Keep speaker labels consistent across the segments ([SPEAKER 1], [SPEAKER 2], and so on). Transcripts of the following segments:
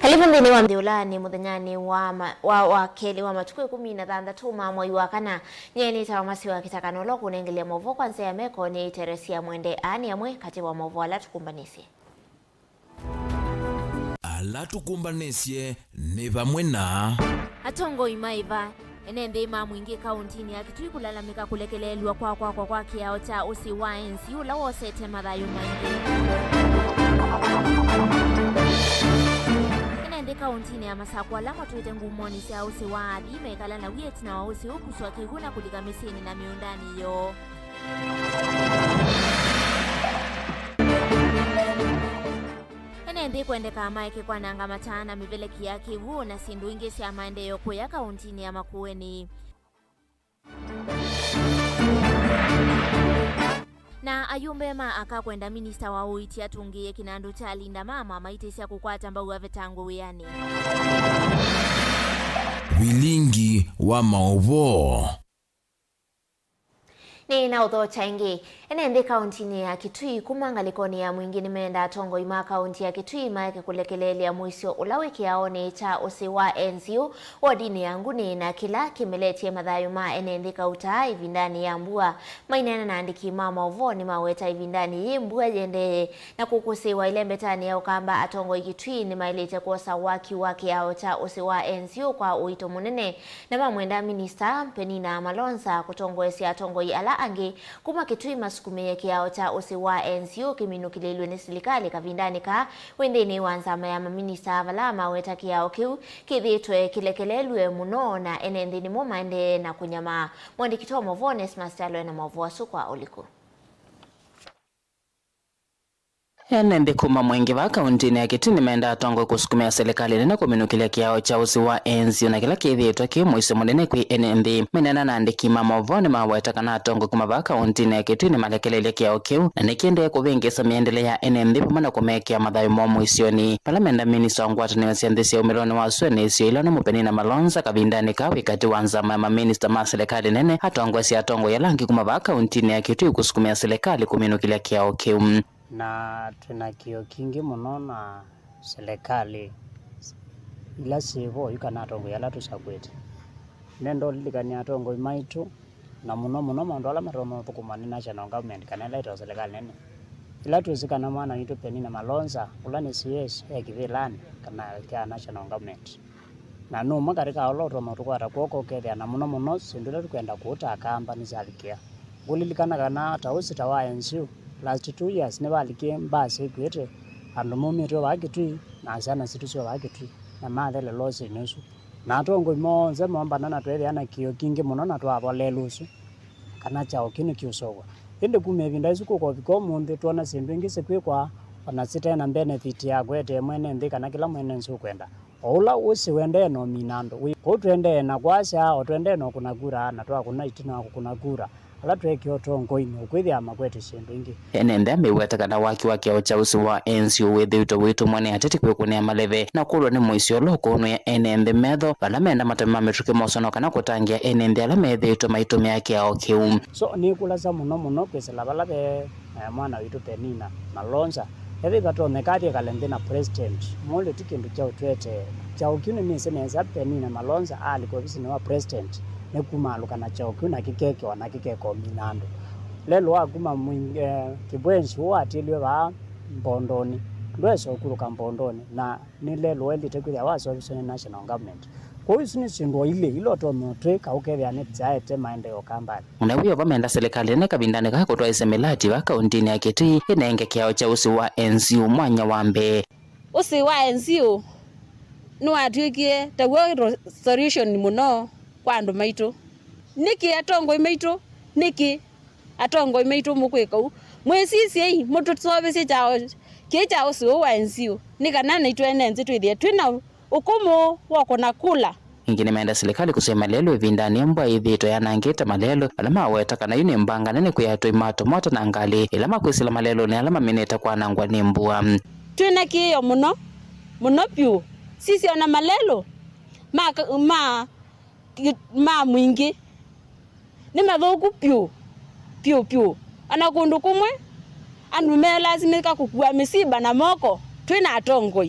[SPEAKER 1] Kalibu ndini wa mdiulani muthanyani wa keli wa matuku 16 ma mwai wa kana nyeni tawamasi wa kitakanolo kunengelea movo kwa nse ya meko ni Teresia Mwende ani amwe kati wa movo ala tukumbanisye.
[SPEAKER 2] Ala tukumbanisye ni vamwe na
[SPEAKER 1] Atongo imaiva enende ima mwingi kauntini ya Kitui kulalamika kulekelelwa kwa kiao cha usi wa enzi ula wosete madhayo maingi. Enende kauntini ya Masako alama tuwete ngumoni si ausi wa adi mekala na wieti na wausi ukuswa kiguna kulika misini na miundani yo. Enende kuendeka amaike kwa nanga matana mivele kiyaki huu na sindu ingesi ya maende yoko ya kauntini ya Makueni. Na ayumbema akakwenda minista wa uiti atungiye kinandu cha linda mama maitesi ya kukwata mbau avetangu wiyani.
[SPEAKER 2] Wilingi wa maovo
[SPEAKER 1] Ni na udho chaingi. Enende kauntini ya Kitui kumangalikoni ya mwingine menda Tongo ima kaunti ya Kitui maeke kulekelele ya muisio ulawiki yaone cha usiwa enziu wadini yangu ni na kila kimeleti madhayo ma enende kauta ivindani ya mbua mainena na andiki mama uvo ni maweta ivindani mbua jende na kukusiwa ile mbetani ya ukamba Atongo Kitui ni mailete kuosa waki yao cha usiwa enziu kwa uito munene na mamwenda minista Penina Malonza kutongoesi Atongo ala angi kuma Kitui masukume kiao cha usiwa NCU kiminu kililwe ni silikali kavindani ka wendeni wanzama ya maminista avalama weta kiao kiu kithitwe kilekelelwe muno na enendini mumande na kunyama mwandikito Movones Mastalo na Movoasu kwa uliku.
[SPEAKER 3] Enende kuma mwingi wa kauntini ya Kitui nimeenda Atongo kusukumia serikali na kuminukilia kiao cha usi wa enzi na kila kithitwa kimuisi munene kwi enende menena na andiki mama uvoni maweta kana Atongo kuma wa kauntini ya Kitui ni malekelele kiao kiu na nikiende kuvingisa miendele ya enende pamana kumekia madhayo momu isioni palamenda minisa wangwata ni wasiandisi ya umeloni wa suene isio ilano Penina Malonza kavindani kawi kati wanzama ya maminista ma serikali nene Atongo si Atongo ya langi kuma wa kauntini ya Kitui kusukumia serikali kuminukilia kiao kiu
[SPEAKER 4] na tuna kio kingi muno na serikali ila sivo yukana Atongo yala tusakwete nendo lilikani Atongo imaitu na muno mandu ala matono tukumani national government kana laita serikali nene ila tuzikana mwana yitu Penina Malonza ulani CS ekivilani kana kia national government na no makarika oloto matukwata kwoko kethia na muno sindule tukwenda kuuta akamba nizalikia ulilikana kana tausi tawa NCU last 2 years never alikie mbase kwete andu mumito wa Kitui na sana situsio wa Kitui na mathele losi nusu na Atongo imonze momba na twele ana kio kingi muno na twabole lusu kana chao kinu kiusogwa inde kumevinda isuko kwa viko munde tuona sindu ingise kwikwa ona sitena benefit ya kwete mwene ndika na kila mwene nsu kwenda ola usi wende no minando ko twende na kwasha o twende no kuna kura na twa kuna itina kuna kura ala tweki Atongo ino kwithia makwete sindu ingi
[SPEAKER 3] enende ameweta kana waki kiao cha usi wa enzi wethito witu mwane atete kwikunia maleve na kulwa ni muisio loko no ya enende medho balamenda matema metuke mosono kana kutangia enende ala methito maitumi yake ao kiu
[SPEAKER 4] so ni kulaza muno kwesela balabe mwana witu Penina Malonza evi batone kati kalende na president mole tikindu cha utwete cha ukini miseneza Penina Malonza aliko visini wa president nekumaluka na cha ukuna kikeke wana kikeko minando lelo akuma kibwenzi watiliwe ba mbondoni lweso okuruka mbondoni na ni lelo elite kuya waso visone national government kwa hiyo sini sindo ile iloto notwe kaukethia ne tsaete maende okambali
[SPEAKER 3] unawiyo vamenda serikali ne kabindane kako twa isemelati wa kauntini ya Kitui inenge kiao cha usi wa enzi mwanya wambe
[SPEAKER 5] usi wa enzi no atwikie tawo solution muno kwa andu maitu niki Atongo imaitu niki Atongo imaitu mukwikau mwesisi mutu tsobese chao kecha usi wa enzi nika nana itwene enzi twithie twina ukumu wako na kula
[SPEAKER 3] ingine maenda serikali kusema lelo vindani mbwa ithito yanangita malelo alama weta kana yune mbanga nene kuyato imato moto na ngali ilama kwisila malelo ni alama mineta kwa nangwa ni mbua
[SPEAKER 5] twina kiyo muno pyu sisi ona malelo ma mwingi ni mathuku pyu ana kundu kumwe andu me lazimika kukua misiba na moko twina Atongo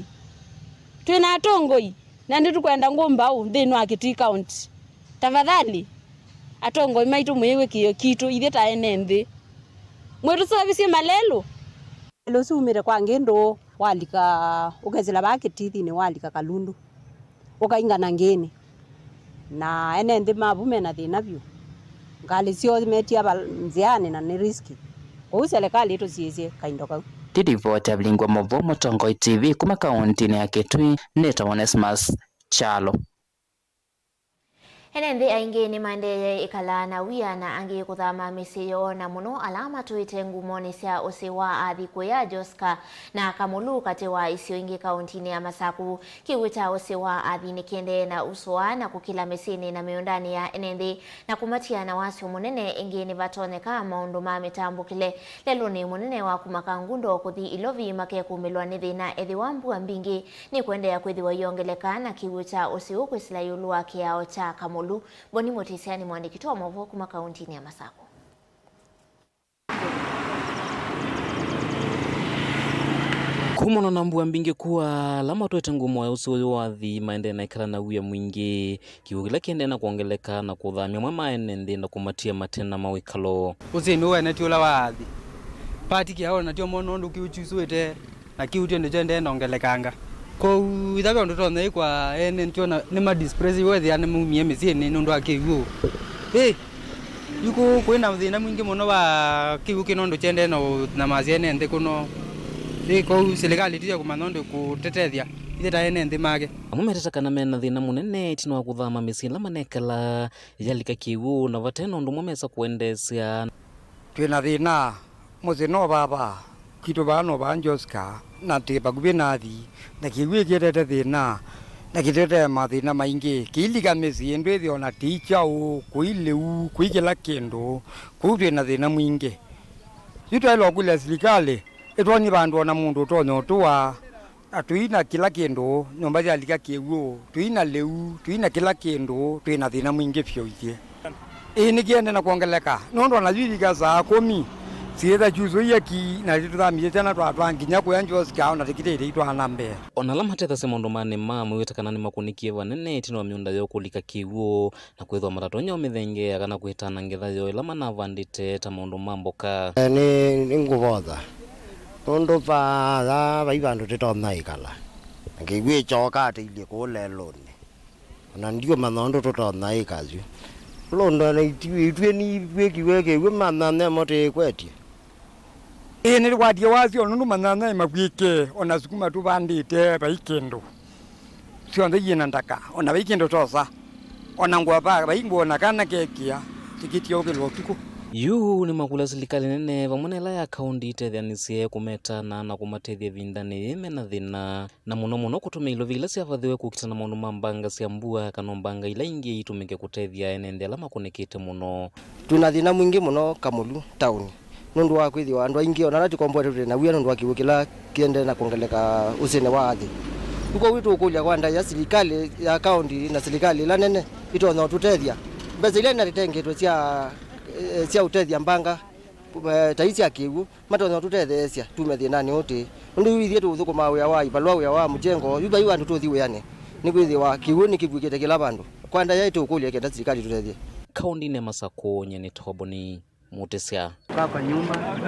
[SPEAKER 5] twina atongoi na ndi tukwenda ngomba au thini wa Kitui County. Tafadhali atongoi maitu mwewe kiyo kitu ithe ta enenthi mwetu service malelo
[SPEAKER 6] lo sumire kwa ngendo walika ugezela baketithi ni walika Kalundu ukaingana ngeni na enenthi mabume na thina byo ngali sio metia nziane na ni riski o serikali ito siese kaindo kau
[SPEAKER 3] Tidivota Blingwa Movomo Tongoi TV kuma kaunti ya Kitui Neta Onesmus Chalo.
[SPEAKER 1] Enenthi aingi ni maendelee ikala na wia na angi kuthama misiyo na muno alama tuite ngumoni cia usi wa athi kuya Joska na Kamulu kati wa isio ingi kauntini ya Masaku. Kiwita usi wa athi ni kiende na usua na kukila misini na miundani ya enenthi na kumatia na wasi munene ingi ni vatoneka maundu ma mitambu kile lelo ni munene wa kumaka ngundo kuthi ilovi make kumilwa nithi na ethi wambu ambingi ni kuende ya kwithi wa yongeleka na kiwita usi uku isla yulua kiao cha Kamulu. Boni Motisiani mwandiki wa Movo kuma kauntini ya Masaku.
[SPEAKER 7] Kumona na mbua mbingi kuwa lama tuwete ngumo ya usuyo wathi maende na ikala na uya mwingi kiwugila kiende na kuongeleka na kuthamia mwema enende na kumatia matena mawikalo
[SPEAKER 8] usini uwe nati ula wathi pati kia hona natio mono ndu kiuchusuwete na kiutio ndijende na ongelekanga ko ithabe ndo tone kwa ene ntona ni ma disprezi wethi ane mumie misini ndo akiwu yuko kwena thina mwingi muno wa kiwu kinondo chende no na maziene nde kuno ko serikali tiya kumanondo kutetethia itheta ene nde mage
[SPEAKER 7] amumeteta kana mena thina munene tino wa kuthama misini lamanekala yalika kiwu na vateno ndo mwemesa kuendesya
[SPEAKER 9] twina thina muzino baba kitu bano banjoska na tiba kubinathi na kiwi kirete thina na kitete mathina maingi kiliga mesi ndwethi ona ticha o kuileu kuigela kendo kutwe na thina mwingi yutwa kule serikali etwani bandu ona mundu tonyo tuwa atuina kila kendo nyomba ya lika kiwu tuina leu tuina kila kendo twina thina mwingi fyoithie ni kiende na kuongeleka nondo na yiriga za komi sieta chuzo yaki na tuthamie tena twatwanginya kuya Joska na tikite itwa nambe
[SPEAKER 7] ona lama tetha se mondo mane mamu wetakana ni makunikie vanene tino miunda yo kulika kiwo na kwethwa matatonya omithenge kana kuhitana ngetha yo lama na vandite ta mondo mamboka
[SPEAKER 10] ni nguvotha tondo pa baibandu tetona ikala ngigwe choka atilie kuleloni ona ndio manondo tutona ikazu londo na itwe ni weke we manane mote kwetie
[SPEAKER 9] ni kwatie wasio nundu manana makwike ona sukuma tu bandite baikendo sio ndiyina ndaka ona baikendo tosa ona ngwapa baingona kana kekia tikiti okelo tuko
[SPEAKER 7] yu ni makula serikali nene vamonela ya kaunti itethanisie kumetana na kumatethia vindani yemena thina na muno kutumia ilo vila siavathiwe kukitana maundu mambanga cia mbua kana mbanga ila ingi itumike kutethia enende ala makunikite muno
[SPEAKER 10] tuna thina mwingi muno Kamulu town nundu wa kwithwa andu aingi ona rati komboete na wia nundu wa kiwukila kiende na kuongeleka usene wa athi uko witu ukulia kwa ndaya serikali ya kaunti na serikali la nene itona tutethia mbeza ile na ritengetwe cia utethia mbanga taisi akiwu matona tutethecia tumethi nani uti ndu withie tuthukuma wia wa ibalwa wia wa mujengo yuba yu andu tuthiwe yani ni kwithiwa kiwu ni kibwikite kila bandu kwanda yaitu ukulia kenda serikali tutethie
[SPEAKER 7] kaunti ne Masako nyene Toboni Mutisia
[SPEAKER 4] kwa nyumba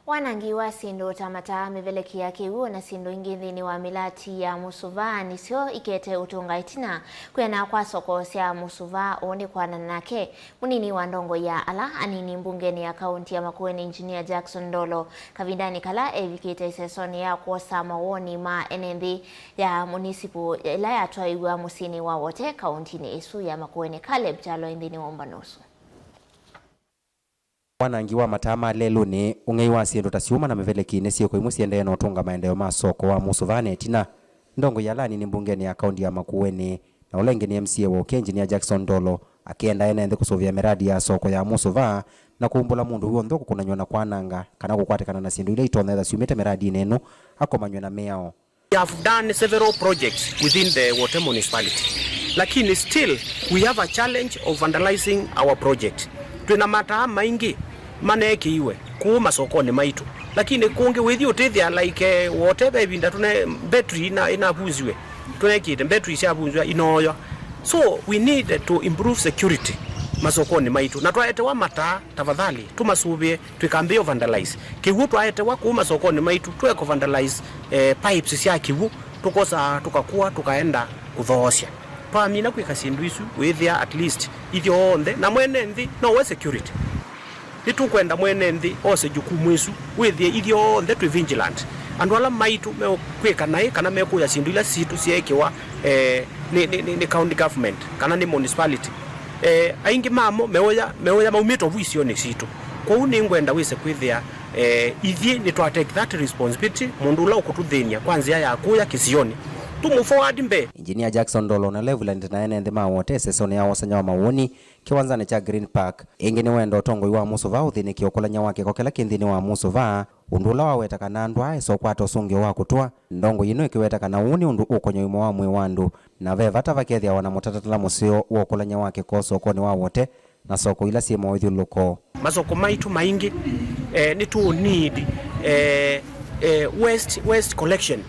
[SPEAKER 1] Wanangi wa Sindo tamata mivelekia kiwu na Sindo ingi thini wa milati ya Musuva nisio ikete utunga itina kwena kwa soko sia Musuva oni kwa nanake munini wa ndongo ya ala anini mbungeni ya kaunti ya Makueni Engineer Jackson Ndolo kavindani kala evikite sesoni ya kuosa mawoni ma enenthi ya munisipu ila ya tuaigua musini wa wote kaunti ni isu ya Makueni Caleb Chalo indini wa Umbanusu
[SPEAKER 11] wanangi wa matama lelo ni ungei wa Sindo tasiuma na meveleki nesio kwa imusiende na utunga maendeleo masoko wa Musuvane tina ndongo yalani ni mbungeni ya kaunti ya Makueni na ulenge ni MCA wa Engineer Jackson Ndolo akienda enende kusovia miradi ya soko ya Musuva na kuumbula mundu huo ndoko kunanyona kwa nanga kana kukwatikana na Sindo ile itona tha siumete miradi nenu akomanywa na meao.
[SPEAKER 12] We have done several projects within the Wote municipality, lakini still we have a challenge of vandalizing our project. Tuna mataa maingi maneki iwe kuma sokoni maitu lakini kungi withi utithia like whatever binda tune battery ina buzwe tune kite battery sha buzwa inoyo. So we need to improve security masokoni maitu na twaete wa mata tafadhali tumasubie twikambio vandalize kiwu twaete wa kuma sokoni maitu tweko vandalize pipes cia kiwu tukosa tukakuwa tukaenda kuthoosya twamina kwika sindu isu withia at least ithio onthe na mwene nthi no we security nitukwenda mwene nthi ose jukumu isu withie ithio onthe twi vigilant andu ala maitu me kwika nai kana me kuya sindu ila situ ciekiwa ni county government kana ni municipality aingi mamo meoya maumito vuisio ni situ kwa uni ngwenda wise kwithia ithie ni twa take that responsibility mundu ula ukututhenia kwanzia ya kuya kisioni tumu forward mbe.
[SPEAKER 11] Engineer Jackson Dolo na Leveland na ene ndema wote sesoni ya wasanya wa mawoni kiwanzani cha Green Park ingi ni wendo tongo iwa Musova uthini kiokolanya wake kokela kindini wa Musova undula waweta kana ndwa eso kwato sungi wa kutua ndongo yino ikiweta kana uni undu ukonyo imo wa mwe wandu na vevata vakethia wana mutatala musio uokolanya wake ko sokoni wa wote na soko ila siema withuluko
[SPEAKER 12] masoko maitu maingi ni to need waste collection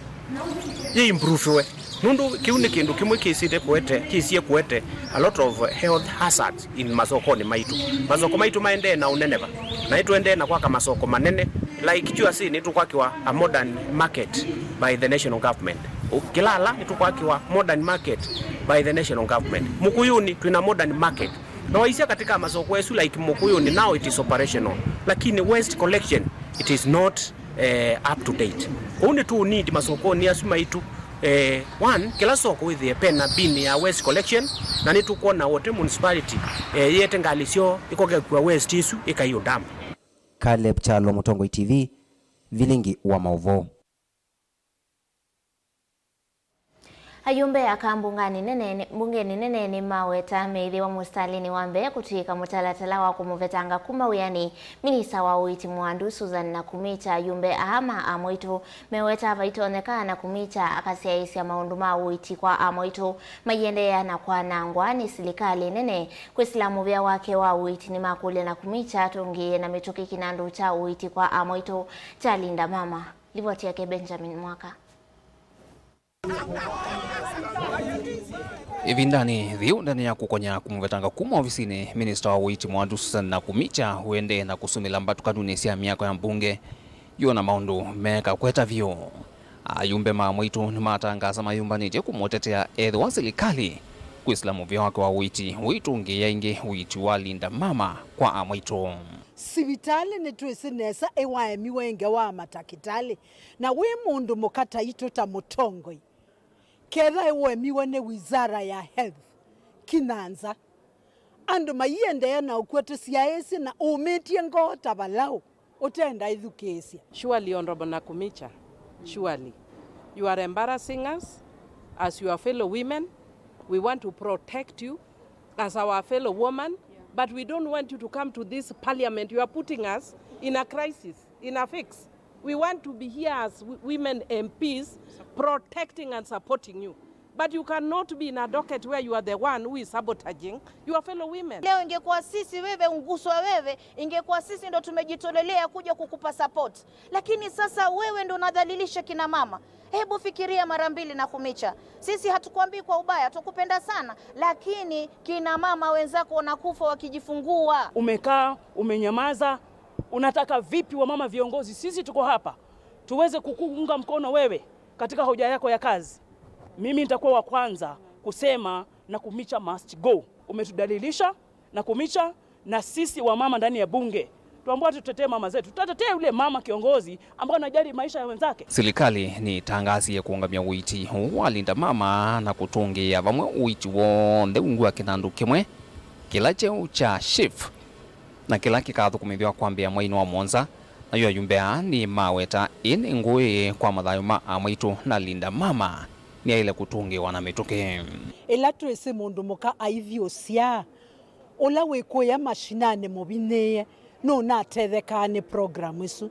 [SPEAKER 12] ye improve we nundu kiuni kindu kimwe kisie kuete a lot of health hazards in masokoni maitu maende na uneneva na ituende na kwaka masoko manene like kichua si ni tukwakiwa a modern market by the national government Kilala ni tukwakiwa modern market by the national government Mukuyuni tuna modern market na waisia katika masoko yesu like Mukuyuni now it is operational lakini waste collection it is not up to date only to need masokoni asuma itu one kila soko with the pen na bin ya waste collection na nitukuona wote municipality yete ngalisio ikoge kwa waste isu ikayo dam.
[SPEAKER 11] Caleb Chalo, Mutongo TV, Vilingi wa Mauvo.
[SPEAKER 1] Ayumbe akambungani mbungeni nene maweta meithi wa mustalini wambe kutika mutalatala wa kumuvetanga kuma uyani minisa wa uiti mwandu Susan na kumita ayumbe ahama amoito meweta avaitoonekana na kumita akasia isi ya maundu ma uiti kwa amoito mayendea na kwa nangwa ni silikali nene kuislamu vya wake wa uiti ni makule na kumita tungie na mituki kinandu cha uiti kwa amoito cha linda mama livoti yake Benjamin Mwaka.
[SPEAKER 13] Ivindani thiu ndani ya kukonya kumvetanga kuma ofisini Minister wa uiti mwandu Susan na kumicha huende na kusumila mbatu kanuni sia miako ya mbunge yona maundu meka kweta vyo ayumbe mamwitu ni matangaza mayumba nije kumotetea edhi wa serikali kuislamu vya wake wa uiti uitungi ya ingi uiti wa linda mama kwa amwitu
[SPEAKER 14] sivitali netwese nesa ewa miwenge wa matakitali na we mundu mukata ito ta Mutongoi kera ewe miwane wizara ya health kinanza andu mayende ya na ukwete siyaesi na umetie ngota balao utenda idhukesia.
[SPEAKER 15] Surely, Honorable Nakumicha, surely you are embarrassing us as your fellow women. We want to protect you as our fellow woman, but we don't want you to come to this parliament. You are putting us in a crisis, in a fix. We want to be here as women MPs, protecting and supporting you. But you cannot be in a docket where you are the one who is sabotaging your fellow women.
[SPEAKER 16] Leo ingekuwa sisi wewe unguswa wewe, ingekuwa sisi ndo tumejitolelea kuja kukupa support. Lakini sasa wewe ndo unadhalilisha kina mama. Hebu fikiria mara mbili Nakumicha. Sisi hatukuambii kwa ubaya, tukupenda sana, lakini kina mama wenzako wanakufa wakijifungua.
[SPEAKER 17] Umekaa, umenyamaza, unataka vipi wa mama viongozi? Sisi tuko hapa tuweze kukuunga mkono wewe katika hoja yako ya kazi. Mimi nitakuwa wa kwanza kusema Nakumicha must go. Umetudalilisha Nakumicha, na sisi wa mama ndani ya bunge tuambua tutetee mama zetu. Tutatetea yule mama kiongozi ambao anajali maisha ya wenzake.
[SPEAKER 13] Serikali ni tangazi ya kuangamia uiti walinda mama na kutungia vamwe uiti wonde ungua kinandu kimwe kila cheo cha chief na kila kikathu kumithwa kwambia mwaini wa Monza na yo yumbea ni maweta ini ngui kwa mathayo ma amwitu na linda mama ni ile kutungiwa na mituke
[SPEAKER 14] ila twese mundu muka aithio cia ola wekuya mashinane mobine no na tethekane program isu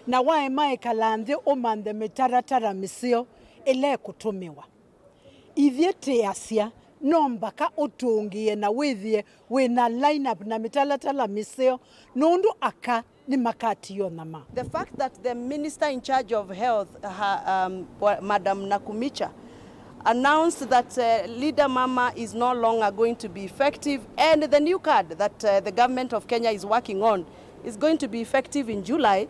[SPEAKER 14] na wae mae kalande omande metaratara misio ele kutumiwa ithie teasia no mbaka utungie na withie wina line up na metaratara misio nundu aka ni makati yo nama.
[SPEAKER 15] The fact that the minister in charge of health, Madam Nakumicha, announced that Leader Mama is no longer going to be effective, and the new card that the government of Kenya is working on is going to be effective in July,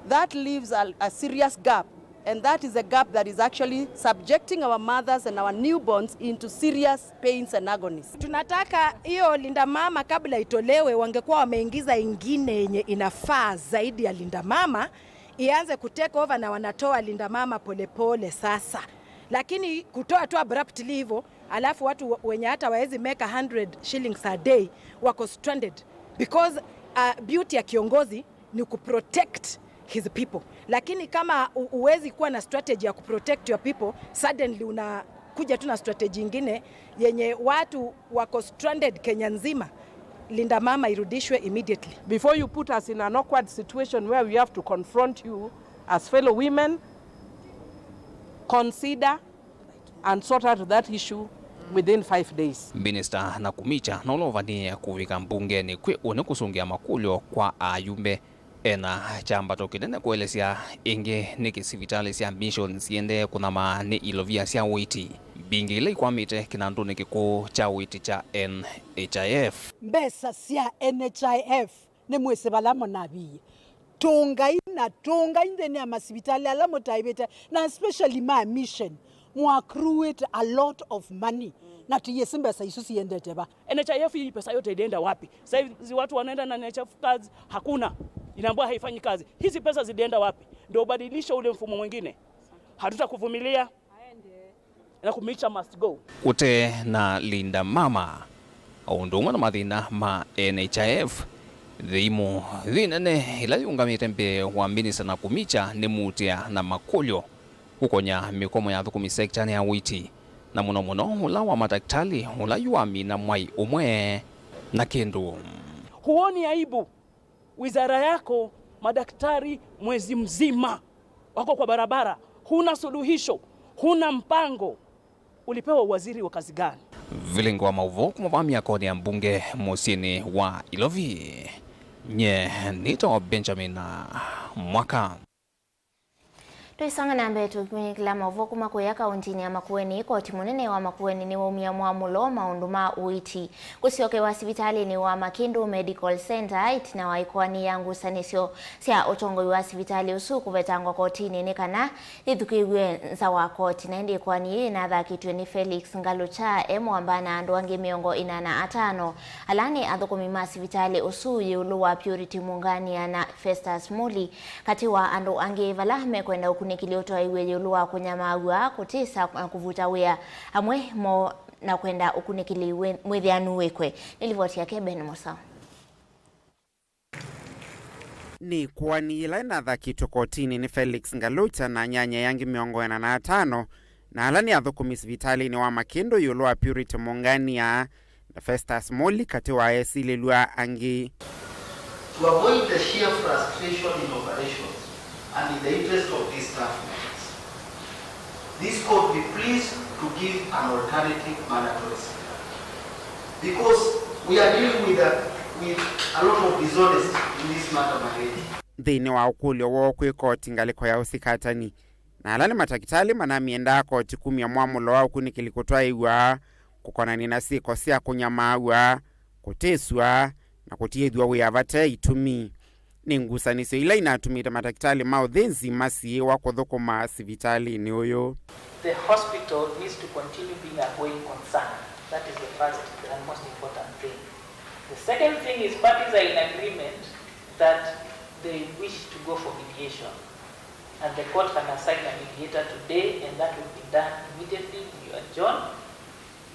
[SPEAKER 15] that leaves a serious gap. And that is a gap that is actually subjecting our mothers and our newborns into serious pains and agonies.
[SPEAKER 18] Tunataka hiyo Linda Mama kabla itolewe wangekuwa wameingiza ingine yenye inafaa zaidi ya Linda Mama, ianze kutake over na wanatoa Linda Mama polepole sasa. Lakini kutoa tu abruptly hivyo, alafu watu wenye hata waezi make 100 shillings a day wako stranded. Because beauty ya kiongozi ni kuprotect his people. Lakini kama uwezi kuwa na strategy ya kuprotect your people, suddenly unakuja tu na strategy ingine yenye watu wako stranded Kenya nzima, Linda Mama irudishwe immediately.
[SPEAKER 15] Before you put us in an awkward situation where we have to confront you as fellow women, consider and sort out that issue within 5 days.
[SPEAKER 13] Minister Nakumicha nolovania kuvika mbungeni kwe une kusungia makulyo kwa ayumbe ena chambato kinene kuelezea inge niki sivitali sia mission siende kuna maani ilovia sia witi bingile kwa mite kinandu nikiku cha witi cha NHIF.
[SPEAKER 14] Mbesa sia NHIF ne mwese balamo nabi tunga indeni ya masivitali alamo taibete na especially my mission mwa create a lot of money na tuyesimbe sa isusi yendete ba.
[SPEAKER 17] NHIF hii pesa yote ilienda wapi? Sasa hivi watu wanaenda na NHIF kazi hakuna, inaambia haifanyi kazi. Hizi pesa zilienda wapi? Ndio badilisha ule mfumo mwingine. Hatutakuvumilia. Nakumicha must go.
[SPEAKER 13] Ute na Linda Mama aundunga na mathina ma NHIF thimu thinene ila yungamite mbe wa Minister Nakumicha ni mutia na makulyo kukonya mikomo ya thukumi sekta ya witi na muno ula wa madaktari ula yuami na mwai umwe na kindu.
[SPEAKER 17] Huoni aibu? Wizara yako madaktari mwezi mzima wako kwa barabara, huna suluhisho, huna mpango. Ulipewa waziri wa kazi gani?
[SPEAKER 13] Vilingo wa mauvo kumavami ya kodi ya mbunge musini wa Ilovi. Nye nito Benjamin Mwaka.
[SPEAKER 1] Tuisanga na mbetu kila mavuku makuya kauntini ya Makueni koti munene wa Makueni ni waumia mwamulo maunduma uiti kusioke wa sivitali ni wa Makindu Medical Center itina wa ikuani yangu sanisio sia otongo wa sivitali usuku vetangwa kotini nikana ithukiwe nza wa koti na ndi ikuani na dha kitwe ni Felix Ngalucha emu ambana andu wangi miongo inana atano alani athukumi sivitali usu yulu wa Purity Mungani na Festus Muli katiwa andu angi valahme kwenda nikiliotoa iwe yulua kunyamagwa kutisa kuvuta wea amwe mo na kwenda ukunikili mwithianu wekwe nilivotia Keben Musa.
[SPEAKER 19] Ni kwani ila inathakitwe kotini ni Felix Ngalucha na nyanya yangi miongo na atano na alani athukumi sivitali ni wa Makindu yulua Purity Mungani na Festus Muli katiwa esililua angi.
[SPEAKER 20] To avoid the sheer frustration in operations and in the interest of these staff members, this court be pleased to give an alternative mandatory sentence. Because we are dealing with a lot of dishonesty in this matter already.
[SPEAKER 19] Thini wa ukulyo wo kwi koti ngaliko ya usikatani. Na alani matakitali manamienda koti 10 ya mwamulo wa ukunikili kutoa iwa kukona nina siko sia kunyamawa kuteswa na kutiedwa weyavate itumi. Ningusanise ila inatumita madaktari mao dhenzi masi wa kuthukuma sivitali ni uyo.
[SPEAKER 21] The hospital needs to continue being a going concern. That is the first and most important thing. The second thing is parties are in agreement that they wish to go for mediation. And the court can assign a mediator today, and that will be done immediately. You adjourn,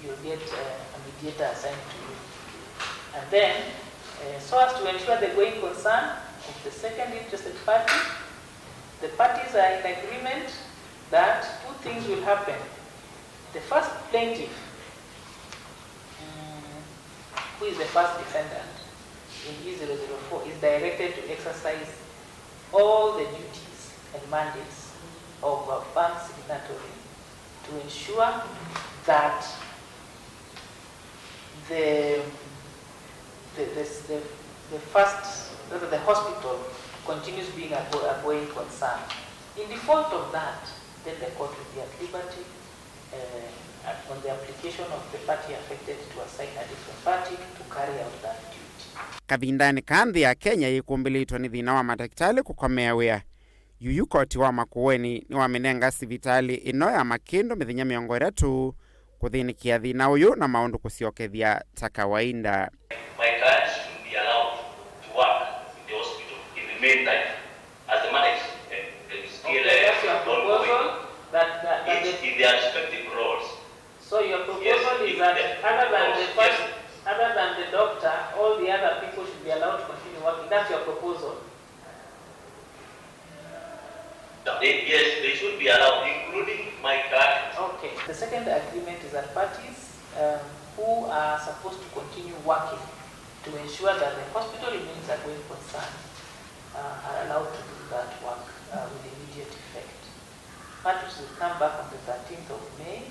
[SPEAKER 21] you'll get a mediator assigned to you. And then, so as to ensure the going concern of the second interested party, the parties are in agreement that 2 things will happen. The first plaintiff, who is the first defendant in E004, is directed to exercise all the duties and mandates of a bank signatory to ensure that the first that the hospital continues being a going concern. In default of that, then the court will be at liberty on the application of the party affected to assign a different party to carry out that duty.
[SPEAKER 19] Kavindani kanthi ya Kenya ikumbilitwa ni thina wa madaktari kukomea wea. Yuyu koti wa Makueni ni wamenenga sivitali ino ya Makindu mithinya 3 kuthinikia thina uyu na maundu kusiokethia ta kawaida.
[SPEAKER 2] My clients should be allowed to work in the hospital in the meantime as the managed in their respective roles.
[SPEAKER 21] So your proposal is that other than the doctor, all the other people should be allowed to continue working. That's your proposal?
[SPEAKER 2] Yes, they should be allowed, including my clients.
[SPEAKER 21] Okay. The second agreement is that parties who are supposed to continue working to ensure that the hospital remains a going concern are allowed to do that work with immediate effect. Parties will come back on the 13th of May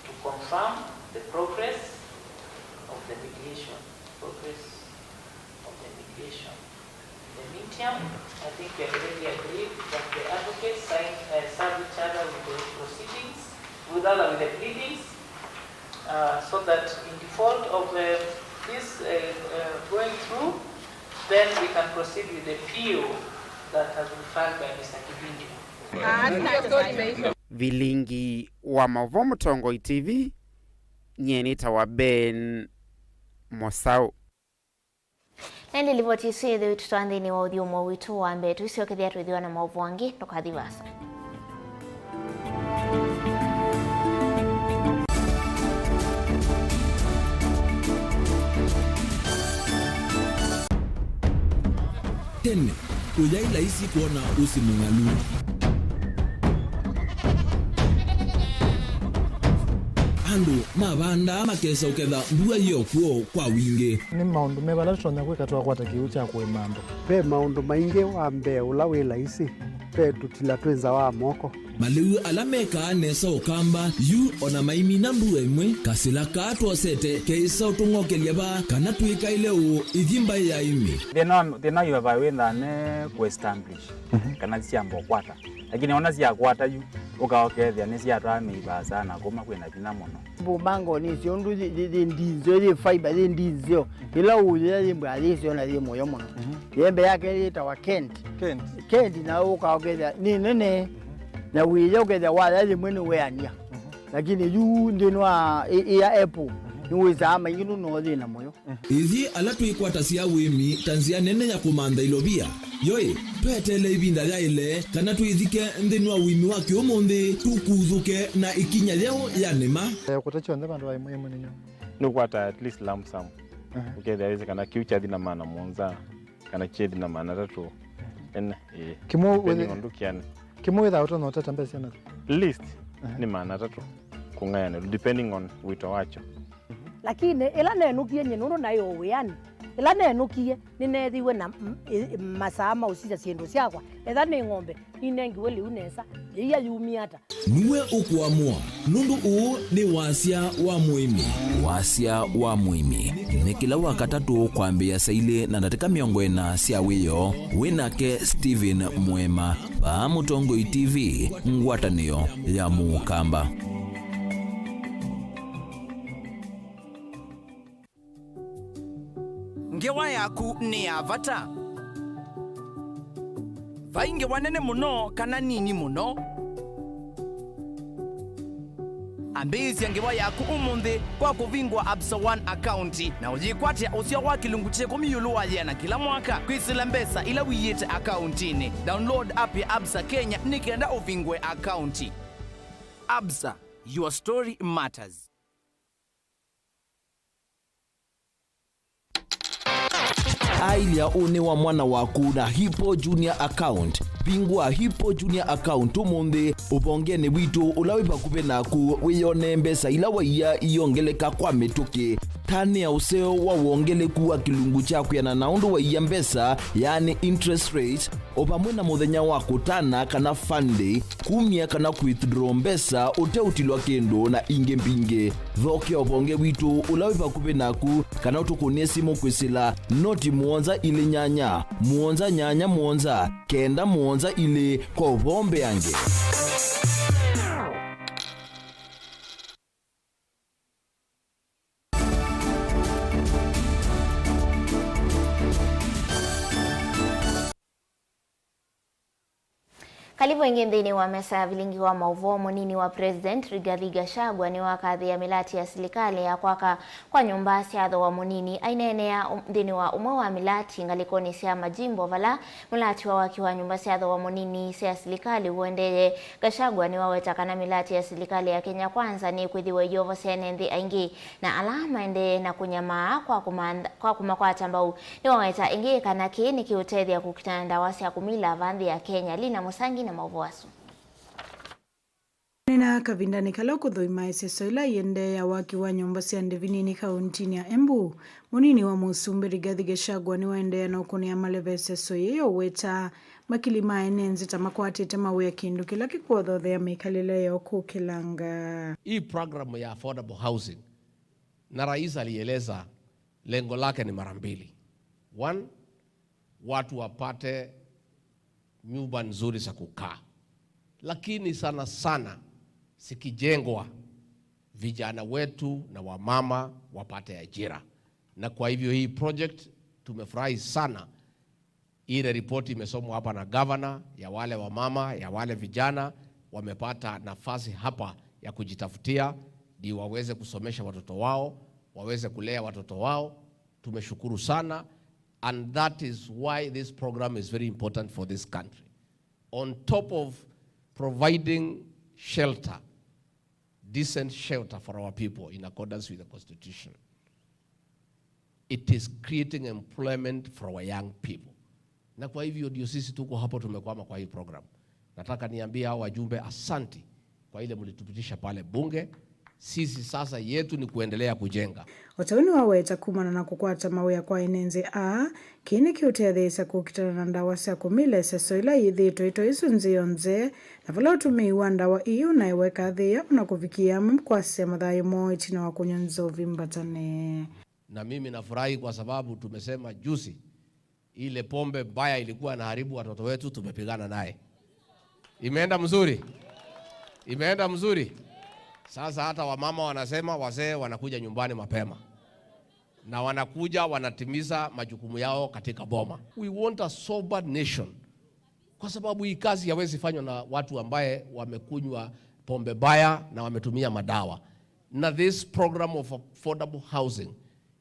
[SPEAKER 21] to confirm the progress of the mediation. In the meantime, I think we have already agreed that the advocates serve each other with the proceedings, with the pleadings, so that in default of this going through, then we can proceed with the PO that has been filed by Mr. Kibindi.
[SPEAKER 19] Vilingi wa Mavo Mutongoi TV, nyenita wa Ben Mosau.
[SPEAKER 1] Nende livoti suye witu tuandini wa udhiumo witu wa mbe tuisiokethia tuithiwa na maovu wangi tukathivasa.
[SPEAKER 22] Tene, ujai laisi kuona usi mungalu. Andu, mabanda makesa uketha mbua hiyo kuo kwa wingi.
[SPEAKER 23] Ni maundu mebala tutonya kwikatwa kwata kiucha kwe mambo. Pe maundu maingi wa mbe ula wi laisi. Pe tutila twenza wa moko.
[SPEAKER 22] Maliu alameka nesa ukamba yu ona maimi na mbua imwe kasila katwa sete keisa utungokelia ba kana tuika ile u ithimba ya imi.
[SPEAKER 24] Thina yu aba witha ne ku-establish kana ciambo kwata. Lakini ona cia kwata yu ukaokethia ni cia twa meiba sana kuma kwina thina muno.
[SPEAKER 25] Bubango ni cio ndu ndinzo ni fiber ndinzo ila uya limba alisio na limo yo muno. Yembe yake itawa Kent na ukaokethia ni nene na wile ukethia wala limwe ni weania. Lakini yu ndinwa ya Apple niweza ama inginu no thina moyo.
[SPEAKER 22] Ithi ala twikwata cia wimi tanzia nene ya kumanda ilobia. Yoi, petele ibinda ya ile kana tuithike ndenwa wimi wake omonde tukuthuke na ikinya leo ya nema.
[SPEAKER 23] Kutacho nda bandu baimwe munenyo.
[SPEAKER 24] Nukwata at least lump sum. Ukethia weze kana kiucha thina mana monza kana chedi na mana tatu.
[SPEAKER 23] Kimo wethe kimo without no tata mbese na
[SPEAKER 24] list ni mana tatu kungayana depending on wito wacho.
[SPEAKER 26] Lakini ila nenukie nyenuno nayo weani ila nenukie ninethiwe na masama usija ciendo ciakwa etha ni ng'ombe inengiwe liu nesa yeia yumiata
[SPEAKER 22] niwe ukuamua nundu uu ni wasia wa muimi ni kila wakatatu kwambia saile na ndatika miongo ena cia wiyo winake Steven Mwema pa Mutongoi TV ngwatanio ya Mukamba.
[SPEAKER 27] Ngewa yaku ni avata. Vainge wanene muno kana nini muno. Ambizi ngewa yaku umunde kwa kuvingwa Absa One account na ujikwate usio wa kilungu cheko miyulu na kila mwaka kwisila mbesa ila wiyete accountini. Download app ya Absa Kenya nikenda uvingwe account. Absa, your story matters.
[SPEAKER 22] Ailia une wa mwana waku na Hippo Junior account. Pingwa Hippo Junior account umunde ubongene witu ulawipa kupe naku wiyone mbesa ila waiya iyongeleka kwa metuke tani ya useo wa uongeleku wa kilungu chakwe na naundu wa iambesa yani interest rate opamwe na muthenya wa kutana kana fund kumia kana withdraw mbesa uteutilwa kendo na inge mbinge thoke obonge witu ulawipa kupe naku kana utukunie simu kwisila noti muonza ili nyanya muonza kenda muonza ili kwa ubombe yange.
[SPEAKER 1] Kalivo ingi mthini wa mesa ya vilingi wa mauvo munini wa President Rigathi Gachagua ni wakadhi ya milati ya silikali ya kwaka kwa nyumba siadho wa munini ainene ya mthini wa umwe wa milati ngalikoni siya majimbo vala milati wa waki wa nyumba siadho wa munini siya silikali uendeye Gachagua ni waweta kana milati ya silikali ya Kenya Kwanza ni kwithiwe yovo senenthi aingi na alama ende na kunyamaa kwa kumakwata mbau ni waweta ingi kana ni kiutethia kukitana ndawasi ya kumila vandhi ya Kenya Lina Musangi na mauvoasu.
[SPEAKER 3] Nina kavindani kala kuthoima esesoila yende ya waki wa nyumba cia Ndivinini kauntini ya Embu. Munini wa Musumbi Rigathi Gachagua ni waendea na ukunia maleve esesoiyo weta makilima enenzi tamakwatite mawe ya kindu kila kikuothothea mikalile ya kukilanga.
[SPEAKER 5] Hii programu ya affordable housing na rais alieleza lengo lake ni mara mbili. One, watu wapate nyumba nzuri za kukaa. Lakini sana sana sikijengwa vijana wetu na wamama wapate ajira. Na kwa hivyo hii project tumefurahi sana. Ile ripoti imesomwa hapa na governor ya wale wamama, ya wale vijana wamepata nafasi hapa ya kujitafutia ndio waweze kusomesha watoto wao, waweze kulea watoto wao. Tumeshukuru sana. And that is why this program is very important for this country. On top of providing shelter, decent shelter for our people in accordance with the Constitution, it is creating employment for our young people. Na kwa hivyo ndio sisi tuko hapo tumekwama kwa hii program. Nataka niambie hao wajumbe asanti kwa ile mlitupitisha pale bunge. Sisi sasa yetu ni kuendelea kujenga.
[SPEAKER 3] Otawini waweta kumana na kukwata mawe ya kwa inenze kini kiutethesa kukitana na ndawa cia kumila esesoila yithito ito isu nzionze na vala utumiiwa ndawa iyo na iweka thia na kufikia mkwase mathayo mo itina wa kunyonzo vimbatane.
[SPEAKER 5] Na mimi nafurahi kwa sababu tumesema juzi ile pombe mbaya ilikuwa inaharibu watoto wetu tumepigana naye. Imeenda mzuri. Imeenda mzuri. Sasa hata wamama wanasema wazee wanakuja nyumbani mapema. Na wanakuja wanatimiza majukumu yao katika boma. We want a sober nation. Kwa sababu hii kazi haiwezi fanywa na watu ambaye wamekunywa pombe baya na wametumia madawa. Na this program of affordable housing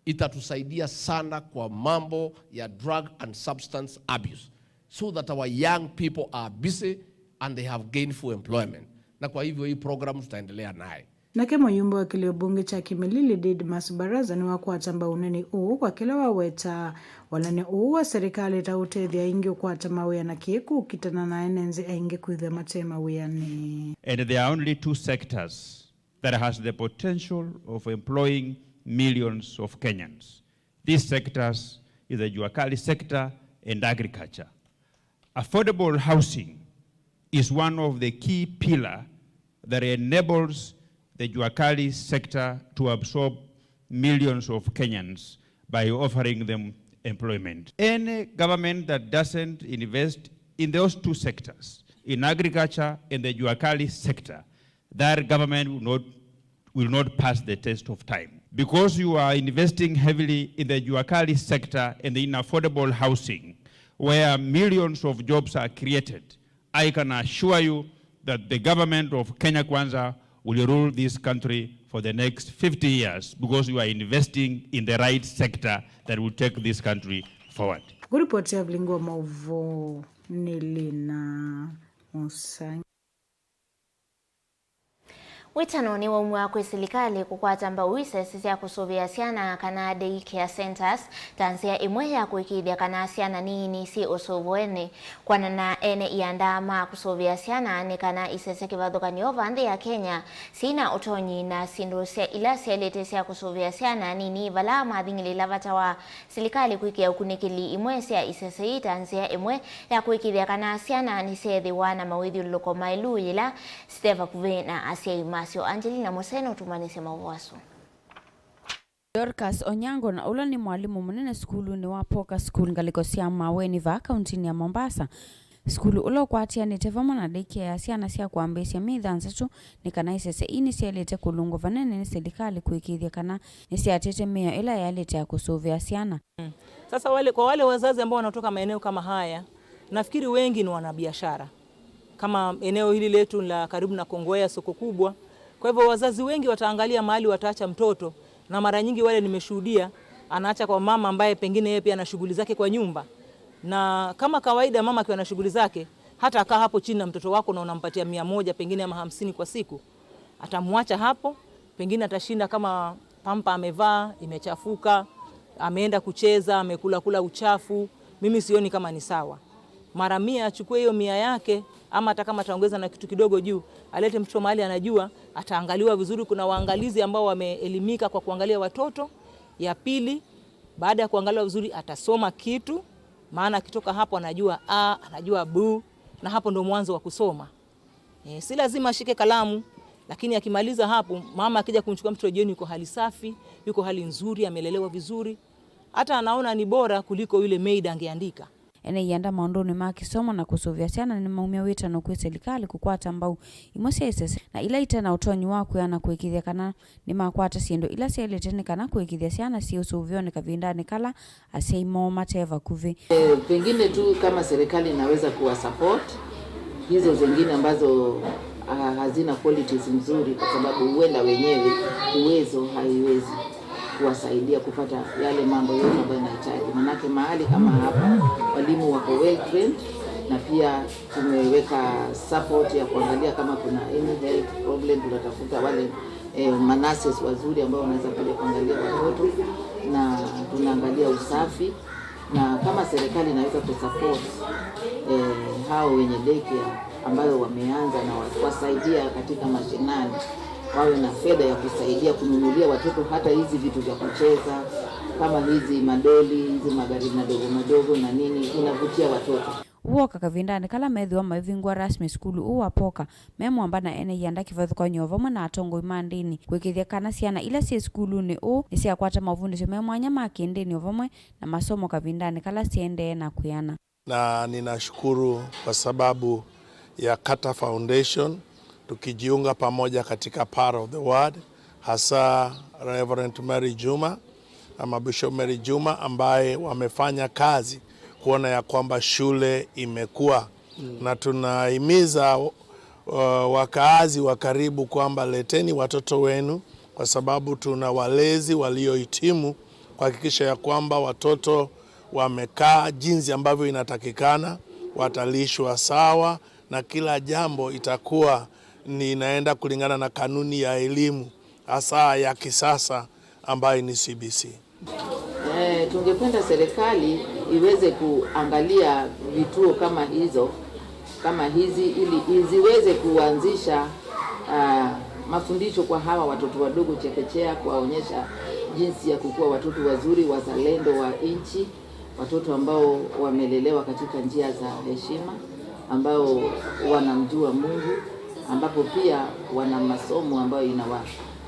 [SPEAKER 5] itatusaidia sana kwa mambo ya drug and substance abuse. So that our young people are busy and they have gainful employment. Na kwa hivyo hii program tutaendelea naye.
[SPEAKER 3] Nake muyumba wa kilio bunge cha Kimilili Didmas Baraza ni wakwata mbau nini kwa kila waweta walane wa serikali itautethia ingi ukwata mawea na kieku kitana na enenzi aingi kuithia matema weyani.
[SPEAKER 6] And there are only two sectors that has the potential of employing millions of Kenyans. These sectors is the Juakali sector and agriculture. Affordable housing is one of the key pillars that enables the Juakali sector to absorb millions of Kenyans by offering them employment. Any government that doesn't invest in those two sectors, in agriculture and the Juakali sector, that government will not pass the test of time. Because you are investing heavily in the Juakali sector and in affordable housing, where millions of jobs are created, I can assure you that the government of Kenya Kwanza will rule this country for the next 50 years because you are investing in the right sector that will take this country forward.
[SPEAKER 3] Kuripoti ya Vlingo Mauvo Nilina Musangi.
[SPEAKER 1] Witano ni waumwa kwa serikali kukwata mbau isesi ya kusuvia ciana kana daycare centers tanzia imwe ya kuikithia kana ciana nini si usuvuene kwana na ene iandama kusuvia ciana ni kana isesi kivathukanio vanthi ya Kenya sina utonyi na sindu cia ila cialete cia kusuvia ciana nini vala mathingilila vata wa serikali kuikia ukunikili imwe cia isesi tanzia imwe ya kuikithia kana ciana ni ciethiwa na mawithiuluko mailu ila Steva Kuvena asia Masio Angelina Moseno tumanise mawaso.
[SPEAKER 4] Dorcas Onyango na ula ni mwalimu munene skulu ni wapoka skulu ngaliko cia Maweni va kaunti ya Mombasa. Skulu ulo kwatia ni tevamo na daycare ya ciana cia kwambisia mithansatu ni kana isese ini cialete kulungo vanene ni serikali kuikithia kana ni ciatete mea ila yalete ya kusuvia ciana.
[SPEAKER 7] Sasa kwa wale wazazi ambao wanatoka maeneo kama haya, nafikiri wengi ni wanabiashara. Kama eneo hili letu la karibu na Kongowea soko kubwa. Kwa hivyo wazazi wengi wataangalia mahali wataacha mtoto, na mara nyingi wale nimeshuhudia anaacha kwa mama ambaye pengine yeye pia ana shughuli zake kwa nyumba. Na kama kawaida mama akiwa na shughuli zake, hata akaa hapo chini na mtoto wako na unampatia 100 pengine ama 50 kwa siku, atamwacha hapo, pengine atashinda kama pampa amevaa imechafuka, ameenda kucheza, amekula uchafu. Mimi sioni kama ni sawa. Mara 100 achukue hiyo 100 yake, ama hata kama ataongeza na kitu kidogo juu, alete mtoto mahali anajua ataangaliwa vizuri. Kuna waangalizi ambao wameelimika kwa kuangalia watoto. Ya pili, baada ya kuangaliwa vizuri atasoma kitu, maana akitoka hapo anajua A, anajua B, na hapo ndo mwanzo wa kusoma. Si lazima ashike kalamu, lakini akimaliza hapo mama akija kumchukua mtoto jioni yuko hali safi, yuko hali nzuri, amelelewa vizuri, hata anaona ni bora kuliko yule maid angeandika.
[SPEAKER 4] Ene yanda maondoni makisomo na kusuvia ciana ni maumia witano kwa serikali kukwata mbau imose isese na ila itena utonyi wako yana kuikithia kana ni makwata siendo ila cialetene kana kuikithia ciana si usuvione kavindani kala aseimo mateva kuvi.
[SPEAKER 8] Pengine tu kama serikali inaweza kuwa support hizo zingine ambazo hazina qualities nzuri, kwa sababu huenda wenyewe uwezo haiwezi kuwasaidia kupata yale mambo yote ambayo yanahitaji. Manake mahali kama hapa walimu wako well trained, na pia tumeweka support ya kuangalia kama kuna any health problem, tunatafuta wale manases wazuri ambao wanaweza kuja kuangalia watoto, na tunaangalia usafi, na kama serikali inaweza kusupport hao wenye daycare ambayo wameanza na wasaidia katika mashinani, wawe na fedha ya kusaidia kununulia watoto hata hizi vitu vya kucheza kama hizi madoli, hizi magari madogo na nini, inavutia watoto.
[SPEAKER 4] Uoka kavindani kala methi wa mavingwa rasmi skulu uwapoka memo ambana ene yanda kivathuka nyova na atongo imandini kwikithia kana ciana ila cia skulu ni cia kwata mavundisho memo anyama akendeni ovamwe na masomo kavindani kala ciende na kuyana.
[SPEAKER 9] Na ninashukuru kwa sababu ya Kata Foundation tukijiunga pamoja katika Power of the Word, hasa Reverend Mary Juma ama Bishop Mary Juma ambaye wamefanya kazi kuona ya kwamba shule imekuwa. Na tunahimiza wakaazi wa karibu kwamba leteni watoto wenu, kwa sababu tuna walezi waliohitimu kuhakikisha ya kwamba watoto wamekaa jinsi ambavyo inatakikana, watalishwa sawa, na kila jambo itakuwa ni inaenda kulingana na kanuni ya elimu hasa ya kisasa ambayo ni CBC.
[SPEAKER 8] Tungependa serikali iweze kuangalia vituo kama hizi ili ziweze kuanzisha mafundisho kwa hawa watoto wadogo chekechea, kuwaonyesha jinsi ya kukua watoto wazuri wazalendo wa nchi, watoto ambao wamelelewa katika njia za heshima, ambao wanamjua Mungu, ambapo pia wana masomo ambayo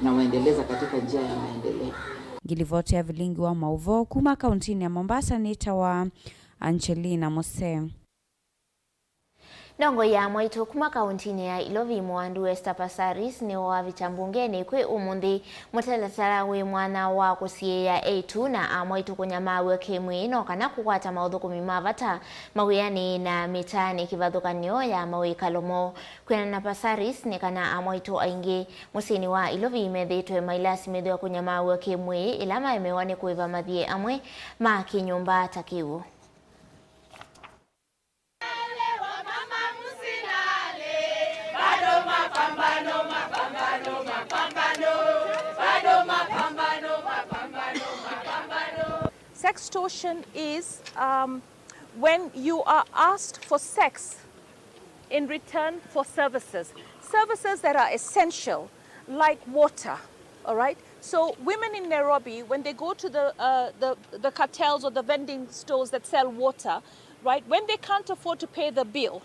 [SPEAKER 8] inawaendeleza katika njia ya maendeleo.
[SPEAKER 4] Gilivote ya vilingi wa mauvo kuma kauntini ya Mombasa ni tawa Angelina Mose.
[SPEAKER 1] Ndongo ya mwaitu kuma kauntini ya Ilovi mwandu Esther Passaris ni wa vichambungeni kwe umundi mutalatara we mwana wa kusie ya A2 na mwaitu kunyama we kemwe no kana kukwata maudhuku mimavata mawiyani na mitani kivadhukanyo ya mawe kalomo kwena na Passaris ni kana mwaitu aingi musini wa Ilovi medhitwe mailasi medhiwa kunyama we kemwe ilama emewane kuiva madhie amwe maki nyumba takiwu.
[SPEAKER 10] Mapambano Sextortion is when you are asked for sex in return for services that are essential, like water, all right? So women in Nairobi, when they go to the cartels or the vending stores that sell water, right, when they can't afford to pay the bill,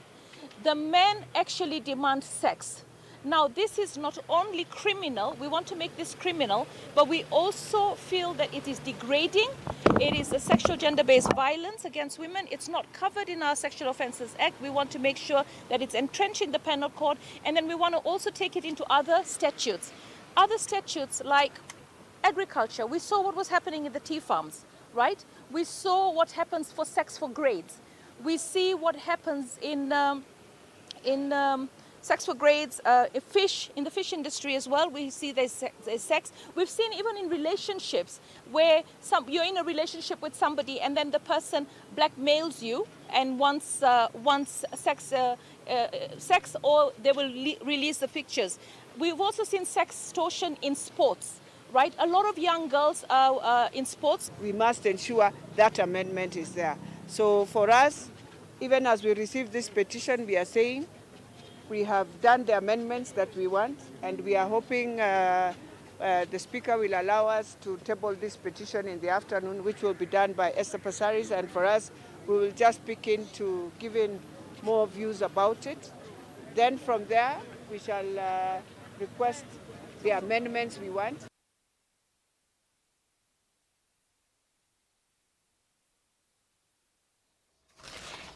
[SPEAKER 10] the men actually demand sex. Now, this is not only criminal, we want to make this criminal, but we also feel that it is degrading. It is a sexual gender-based violence against women. It's not covered in our Sexual Offences Act. We want to make sure that it's entrenched in the penal code, and then we want to also take it into other statutes. Other statutes like agriculture. We saw what was happening in the tea farms, right? We saw what happens for sex for grades. We see what happens in sex for grades, in the fish industry as well. We see there's sex. We've seen even in relationships where you're in a relationship with somebody and then the person blackmails you and wants sex, or they will release the pictures. We've also seen sextortion in sports, right? A lot of young girls are in sports.
[SPEAKER 11] We must ensure that amendment is there. So for us, even as we receive this petition, we are saying we have done the amendments that we want, and we are hoping the Speaker will allow us to table this petition in the afternoon, which will be done by Esther Passaris, and for us, we will just begin to give in more views about it. Then from there, we shall request the amendments we want.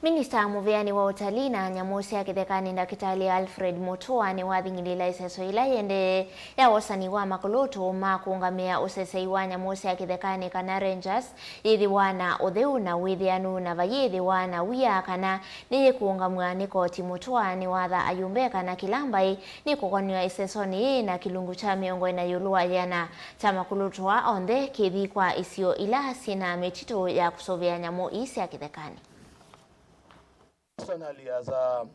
[SPEAKER 1] Minista muveani wa utalii na nyamusi ya kithekani Ndakitali Alfred Mutua ni wathingilila iseso ila yende ya wasani wa makulutu ma kuungamia usesei wa nyamusi ya kithekani kana Rangers yithi wana utheu na withianu na vayithi wana wia kana ni kuungamwa ni koti. Mutua ni watha ayumbe kana kilambai ni kukonwa iseso ni na kilungu cha miongo na yulua yana cha makulutu wa onde kithi kwa isio ila sina mechito ya kusovea nyamu isi ya kithekani.
[SPEAKER 12] Personally, as a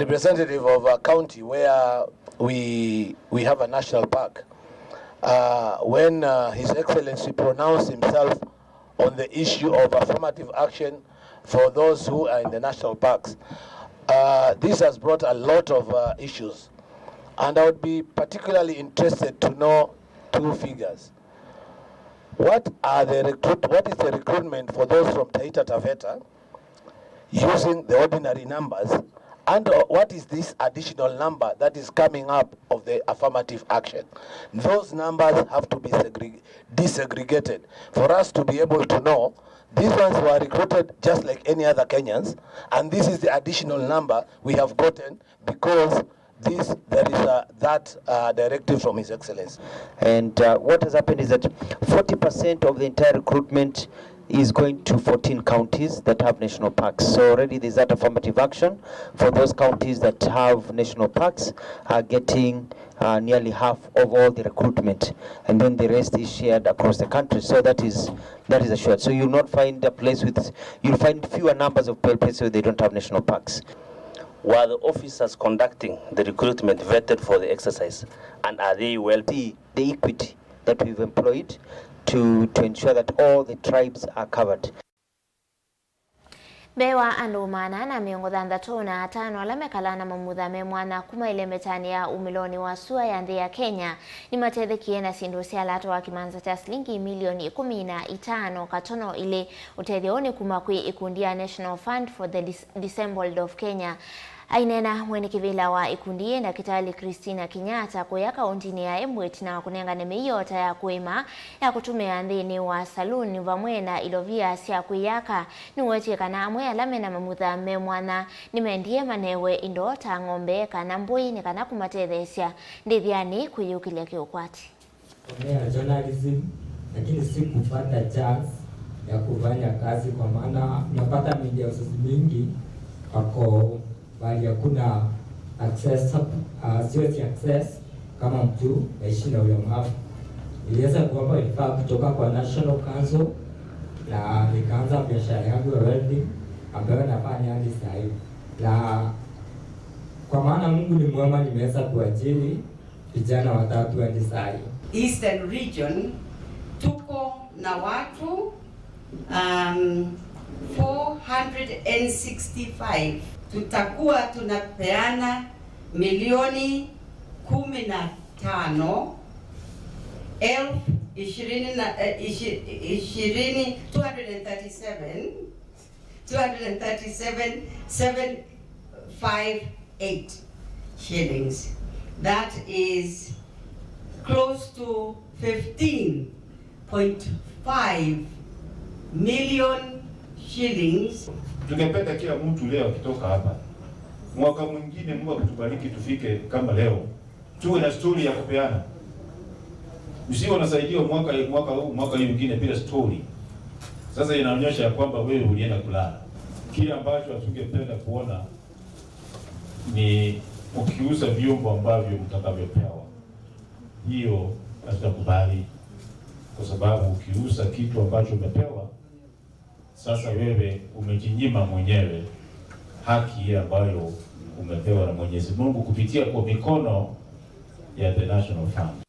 [SPEAKER 12] representative of a county where we have a national park, when His Excellency pronounced himself on the issue of affirmative action for those who are in the national parks, this has brought a lot of issues, and I would be particularly interested to know two figures. What is the recruitment for those from Taita Taveta using the ordinary numbers, and what is this additional number that is coming up of the affirmative action? Those numbers have to be disaggregated for us to be able to know these ones were recruited just like any other Kenyans, and this is the additional number we have gotten because there is that directive from His Excellency.
[SPEAKER 14] And what has happened is that 40% of the entire recruitment is going to 14 counties that have national parks. So already there's that affirmative action for those counties that have national parks are getting nearly half of all the recruitment, and then the rest is shared across the country. So that is assured. So you'll not find a place you'll find fewer numbers of places where they don't have national parks.
[SPEAKER 15] Were the officers conducting the recruitment vetted for the exercise, and are they well?
[SPEAKER 14] The equity that we've employed to ensure that all the tribes are covered.
[SPEAKER 1] Bewa andu mana na miongo thanthatu na atano ala mekalana mamutha me mwana kuma ile metani ya umiloni wa sua ya nthi ya Kenya ni matethekie na sindu cia lato wa kimanza cha shilingi milioni 15 katono ile utethioni kuma kwi ikundi ya National Fund for the Disabled of Kenya. Ainena mwene kivila wa ikundi Ndakitali Christina Kinyata kuya kauntini ya Embu na kunengane miyota ya kuima ya kutumia nthini wa saluni vamwena ilovia sia kuyaka ni weche kana amwe alame na mamutha me mwana nimendie manewe indo ta ng'ombe kana mbui ni kana kumatethesia ndithiani kuyukilia kiukwati.
[SPEAKER 16] Kwa journalism lakini si kupata chance ya kufanya kazi kwa maana napata media mingi wako bali hakuna access, siwezi access kama mtu naishi na ulemavu. Niliweza kuomba vifaa kutoka kwa National Council na nikaanza biashara yangu ya welding ambayo nafanya hadi sasa hivi. Na kwa maana Mungu ni mwema, nimeweza kuajiri vijana watatu hadi sasa hivi.
[SPEAKER 18] Eastern region tuko na watu
[SPEAKER 2] 465. Tutakuwa tunapeana milioni 237,758 shillings. That is close to 15.5 million shillings.
[SPEAKER 13] Tungependa kila mtu leo akitoka hapa, mwaka mwingine Mungu akutubariki tufike kama leo, tuwe na story ya kupeana. Usio unasaidia mwaka huu mwingine bila story. Sasa inaonyesha kwamba wewe ulienda kulala. Kile ambacho hatungependa kuona ni ukiuza vyombo ambavyo mtakavyopewa. Hiyo hatutakubali, kwa sababu ukiuza kitu ambacho umepewa, sasa wewe umejinyima mwenyewe haki ambayo umepewa na Mwenyezi Mungu kupitia kwa mikono ya the National Fund.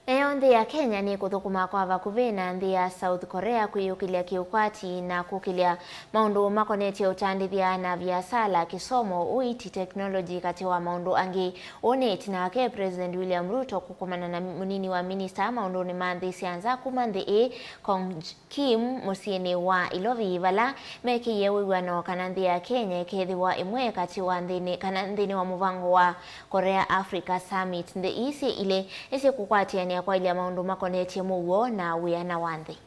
[SPEAKER 1] Nayo nthi ya Kenya ni kuthukuma kwa vakuvi na nthi ya South Korea kwiyukilia kiukwati na kukilia maundu makonetie utandithia na biasala kisomo uiti teknoloji kati wa maundu angi oneti na wake President William Ruto kukumana na munini wa minista maundu ni manthi sianza kumanthi Kong Kim musieni wa Ilovi Ivala meki yewiwano kana nthi ya Kenya kethiwa imwe kati wa nthini wa muvango wa Korea Africa Summit nthi isi ile isi kukwatiania kwa ile maundu makonetie muguo na wiana wa nthi.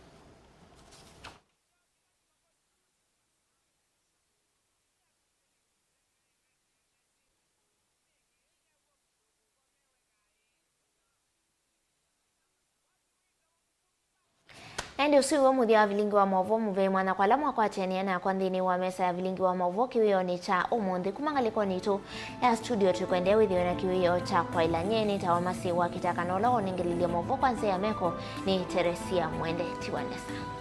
[SPEAKER 1] Ende usiwe muthia wa vilingi wa movo muve mwana kwa lamwa kwa tenia na kwa nthini wa mesa ya vilingi wa movo kiwio cha umundi kumangaliko nitu ya studio tukwendea withio na kiwio cha kwa ilanyeni tawamasi wa kitakanola oningililia movo kwa nse ya meko ni Teresia Mwende Tiwandesa.